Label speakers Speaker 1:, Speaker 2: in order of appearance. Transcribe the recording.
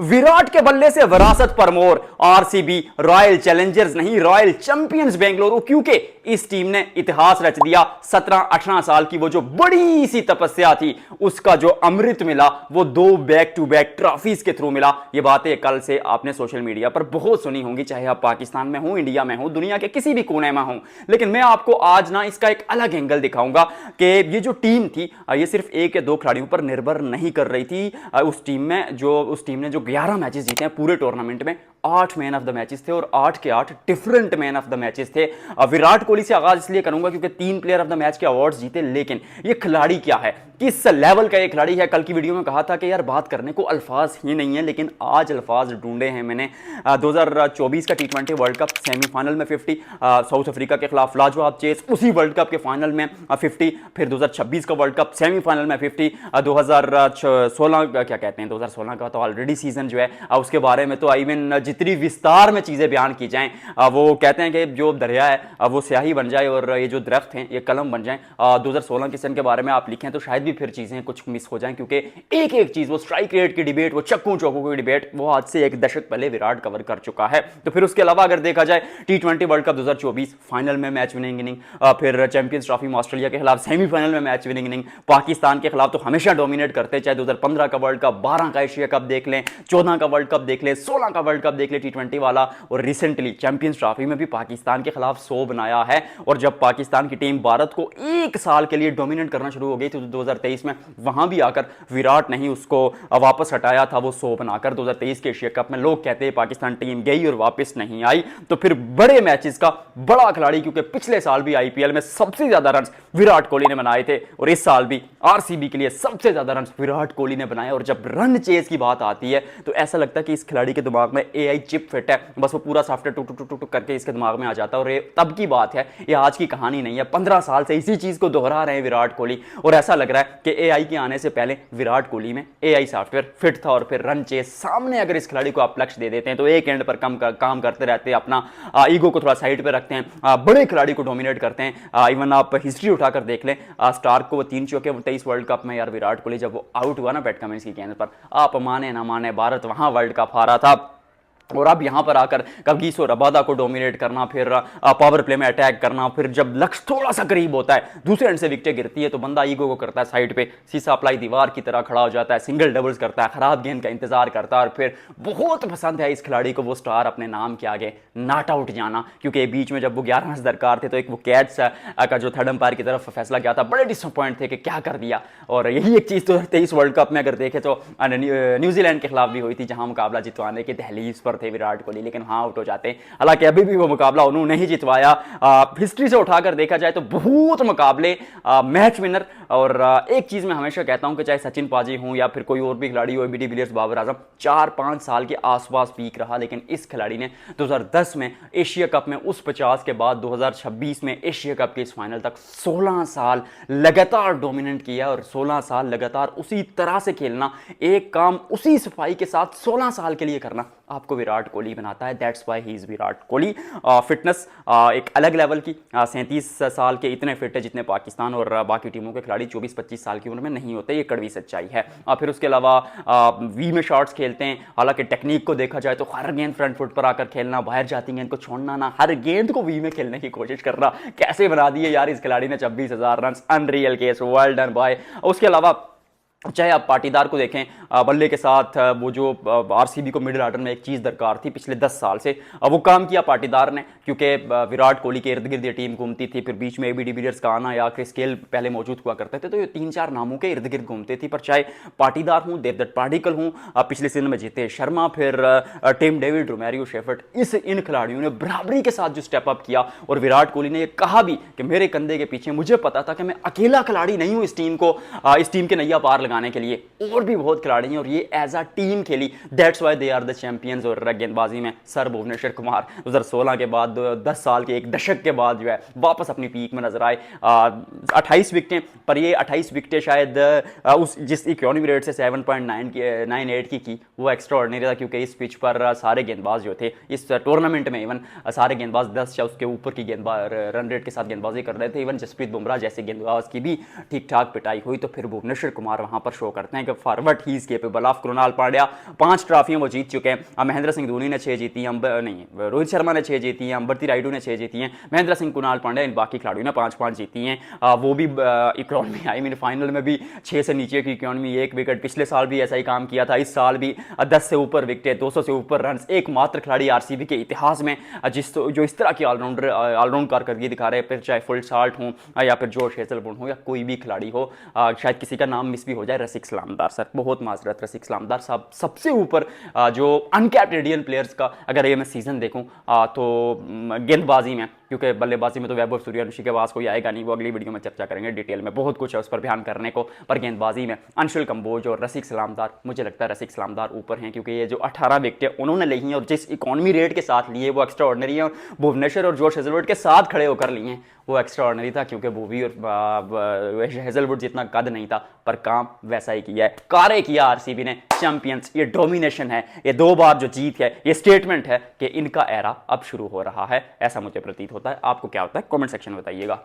Speaker 1: विराट के बल्ले से विरासत पर मोर। आरसीबी रॉयल चैलेंजर्स नहीं, रॉयल चैंपियंस बेंगलुरु, क्योंकि इस टीम ने इतिहास रच दिया। 17-18 साल की वो जो बड़ी सी तपस्या थी, उसका जो अमृत मिला वो 2 बैक टू बैक ट्रॉफीज के थ्रू मिला। ये बातें कल से आपने सोशल मीडिया पर बहुत सुनी होंगी, चाहे आप पाकिस्तान में हो, इंडिया में हो, दुनिया के किसी भी कोने में हो। लेकिन मैं आपको आज ना इसका एक अलग एंगल दिखाऊंगा कि ये जो टीम थी, ये सिर्फ 1 या 2 खिलाड़ियों पर निर्भर नहीं कर रही थी। उस टीम ने जो 11 मैचेस जीते हैं पूरे टूर्नामेंट में, 8 मैन ऑफ द मैचेस थे और 8 के 8 different man of the matches थे। विराट कोहली से आगाज इसलिए करूंगा क्योंकि 3 प्लेयर ऑफ द मैच के अवार्ड्स जीते। लेकिन ये खिलाड़ी क्या है, किस लेवल का ये खिलाड़ी है। कल की वीडियो में कहा था कि यार बात करने को अल्फाज ही नहीं है, लेकिन आज अल्फाज ढूंढे हैं मैंने। 2024 का T20 वर्ल्ड कप सेमीफाइनल में 50, साउथ अफ्रीका के खिलाफ लाजवाब चेस, उसी वर्ल्ड कप के फाइनल में 50, फिर 2026 का वर्ल्ड कप सेमीफाइनल में 50, 2016 क्या कहते हैं, 2016 का तो ऑलरेडी सीजन जो है, उसके बारे में तो आई मीन जितनी विस्तार में चीजें बयान की जाएं, वो कहते हैं कि जो दरिया है वो स्याही बन जाए और ये जो दरख्त हैं ये कलम बन जाएं। 2016 के सीजन के बारे में आप लिखें तो शायद भी फिर चीजें कुछ मिस हो जाएं, क्योंकि एक एक चीज, वो स्ट्राइक रेट की डिबेट, वो चक्कू चौकों की डिबेट, वो आज से 1 दशक पहले विराट कवर कर चुका है। तो फिर उसके अलावा अगर देखा जाए T20 वर्ल्ड कप 2024 फाइनल में मैच विनिंग इनिंग, फिर चैंपियंस ट्रॉफी में ऑस्ट्रेलिया के खिलाफ सेमीफाइनल में मैच विनिंग इनिंग, पाकिस्तान के खिलाफ तो हमेशा डोमिनेट करते, चाहे 2015 का वर्ल्ड कप, 12 का एशिया कप देख लें, 14 का वर्ल्ड कप देख लें, 16 का वर्ल्ड कप देख लें T20 वाला, और रिसेंटली चैंपियंस ट्रॉफी में भी पाकिस्तान के खिलाफ 100 बनाया है। और जब पाकिस्तान की टीम भारत को 1 साल के लिए डोमिनेट करना शुरू हो गई थी 2023 में, वहां भी आकर विराट ने ही उसको वापस हटाया था, वो 100 बनाकर। 2023 के एशिया कप में लोग कहते हैं पाकिस्तान टीम गई और वापस नहीं आई। तो फिर बड़े मैचेस का बड़ा खिलाड़ी, क्योंकि पिछले साल भी आईपीएल में सबसे ज्यादा रन विराट कोहली ने बनाए थे और इस साल भी आरसीबी के लिए सबसे ज्यादा रन विराट कोहली ने बनाए। और जब रन चेज की बात आती है तो ऐसा लगता है कि इस खिलाड़ी के दिमाग में एआई चिप फिट है, बस वो पूरा सॉफ्टवेयर टुक टुक टुक टुक करके इसके दिमाग में आ जाता है। और ये तब की बात है, ये आज की कहानी नहीं है। 15 साल से इसी चीज को दोहरा रहे हैं विराट कोहली, और ऐसा लग रहा है कि एआई के आने से पहले विराट कोहली में एआई सॉफ्टवेयर फिट था। और फिर रन चेज सामने अगर इस खिलाड़ी को आप लक्ष्य दे देते हैं तो एक एंड पर काम करते रहते हैं, अपना ईगो को थोड़ा साइड पे रखते हैं, बड़े खिलाड़ी को डोमिनेट करते हैं। इवन आप हिस्ट्री उठाकर देख लें, स्टार्क को वो 3 चौके 23 वर्ल्ड कप में, यार विराट कोहली जब वो आउट हुआ ना पैट कमिंस की गेंद पर, आप माने ना माने, भारत वहां वर्ल्ड कप हारा था। और अब यहां पर आकर कगिसो रबादा को डोमिनेट करना, फिर पावर प्ले में अटैक करना, फिर जब लक्ष्य थोड़ा सा करीब होता है, दूसरे एंड से विकेट गिरती है तो बंदा ईगो को करता है साइड पे, सीसा अप्लाई दीवार की तरह खड़ा हो जाता है, सिंगल डबल्स करता है, खराब गेंद का इंतजार करता है। और फिर बहुत पसंद है इस खिलाड़ी को वो स्टार अपने नाम के आगे नॉट आउट जाना, क्योंकि बीच में जब वो 11 रन दरकार थे तो एक वो कैच का जो थर्ड अंपायर की तरफ फैसला किया था, बड़े डिसअपॉइंट थे कि क्या कर दिया। और यही एक चीज तो 23 वर्ल्ड कप में अगर देखे तो न्यूजीलैंड के खिलाफ भी हुई थी, जहां मुकाबला जितवाने के दहलीज पर थे विराट कोहली, वहां आउट हो जाते हैं। हालांकि अभी भी वो मुकाबला उन्होंने नहीं जितवाया। हिस्ट्री से उठाकर देखा जाए तो बहुत मुकाबले मैच विनर। और एक चीज मैं हमेशा कहता हूं कि चाहे सचिन पाजी हो या फिर कोई और भी खिलाड़ी हो, एबी डिविलियर्स, बाबर आजम, 4-5 साल के आसपास पीक रहा, लेकिन इस खिलाड़ी ने 2010 में एशिया कप में उस 50 के बाद 2026 में एशिया कप के इस फाइनल तक 16 साल लगातार डोमिनेट किया। और 16 साल लगातार उसी तरह से खेलना, एक काम उसी सफाई के साथ 16 साल के लिए करना, आपको विराट कोहली बनाता है। That's why he is Virat Kohli. Fitness एक अलग लेवल की, 37 साल के इतने फिट है जितने पाकिस्तान और बाकी टीमों के खिलाड़ी 24-25 साल की उम्र में नहीं होते, ये कड़वी सच्चाई है। फिर उसके अलावा वी में शॉट्स खेलते हैं। हालांकि टेक्निक को देखा जाए तो हर गेंद फ्रंट फुट पर आकर खेलना, बाहर जाती गेंद को छोड़ना ना, हर गेंद को वी में खेलने की कोशिश करना, कैसे बना दिए यार इस खिलाड़ी ने 26,000 run, unreal case, well done boy. उसके अलावा चाहे आप पाटीदार को देखें, बल्ले के साथ वो जो आरसीबी को मिडिल ऑर्डर में एक चीज़ दरकार थी पिछले 10 साल से, वो काम किया पाटीदार ने, क्योंकि विराट कोहली के इर्द गिर्द ये टीम घूमती थी। फिर बीच में एबी डिविलियर्स का आना या क्रिस गेल पहले मौजूद हुआ करते थे, तो ये 3-4 नामों के इर्द गिर्द घूमते थी। पर चाहे पाटीदार हूँ, देवदत्त पाडिक्कल हूँ, पिछले सीजन में जीते शर्मा, फिर टिम डेविड, रोमेरियो शेफर्ट, इन खिलाड़ियों ने बराबरी के साथ जो स्टेप अप किया। और विराट कोहली ने यह कहा भी कि मेरे कंधे के पीछे, मुझे पता था कि मैं अकेला खिलाड़ी नहीं हूँ इस टीम के नैया पार लगाने के लिए, और भी बहुत खिलाड़ी हैं और ये एज अ टीम खेली। That's why they are the champions. और गेंदबाजी में सर भुवनेश्वर कुमार 2016 के बाद 10 साल के एक दशक के बाद जो है वापस अपनी पीक में नजर आए। 28 विकेटें, पर ये 28 विकेटें शायद उस जिस इकोनॉमी रेट से 7.98 की वो एक्स्ट्रा ऑर्डिनरी था, क्योंकि इस पिच पर सारे गेंदबाज जो थे इस टूर्नामेंट में, इवन सारे गेंदबाज 10 या उसके ऊपर की गेंदबाज रन रेट के साथ गेंदबाजी कर रहे थे। इवन जसप्रीत बुमराह जैसे गेंदबाज की भी ठीक ठाक पिटाई हुई। तो फिर भुवनेश्वर कुमार वहां वहां पर शो करते हैं कि forward he is capable of. Krunal Pandya 5 ट्रॉफियां वो जीत चुके हैं। महेंद्र सिंह धोनी ने 6 जीती हैं, रोहित शर्मा ने 6 जीती हैं, अंबरती रायडू ने 6 जीती हैं, महेंद्र सिंह, कुणाल पांड्या, इन बाकी खिलाड़ियों ने 5-5 जीती हैं। वो भी इकोनॉमी आई मीन फाइनल में भी 6 से नीचे की इकोनॉमी, 1 विकेट। पिछले साल भी ऐसा ही काम किया था, इस साल भी 10 से ऊपर विकेट, 200 से ऊपर रन। एकमात्र खिलाड़ी आरसीबी के इतिहास में जो इस तरह की ऑलराउंड कारकर्दगी दिखा रहे हैं, फिर चाहे फुल साल्ट हो या फिर जॉश हेजलवुड हो या कोई भी खिलाड़ी हो। शायद किसी का नाम मिस भी हो जाए, रसिक सलामदार सर, बहुत माजरत, रसिक सलामदार साहब सबसे ऊपर जो अनकैप्ड इंडियन प्लेयर्स का अगर ये मैं सीजन देखूं तो गेंदबाजी में, क्योंकि बल्लेबाजी में तो वैभव सूर्यवंशी के पास कोई आएगा नहीं, वो अगली वीडियो में चर्चा करेंगे डिटेल में, बहुत कुछ है उस पर ध्यान करने को। पर गेंदबाजी में अंशुल कंबोज और रसिक सलामदार, मुझे लगता है रसिक सलामदार ऊपर हैं, क्योंकि ये जो 18 विकेटें उन्होंने ली हैं और जिस इकोनॉमी रेट के साथ लिए वो एक्स्ट्रा ऑर्डिनरी है। और भुवनेश्वर और जॉश हेजलवुड के साथ खड़े होकर लिए हैं, वो एक्स्ट्रा ऑर्डिनरी था, क्योंकि भुवी और हेजलवुड जितना कद नहीं था, पर काम वैसा ही किया है। कार्य किया आरसीबी ने, चैंपियंस, ये डोमिनेशन है, ये 2 बार जो जीत है, ये स्टेटमेंट है कि इनका एरा अब शुरू हो रहा है, ऐसा मुझे प्रतीत होता है। आपको क्या होता है कमेंट सेक्शन में बताइएगा।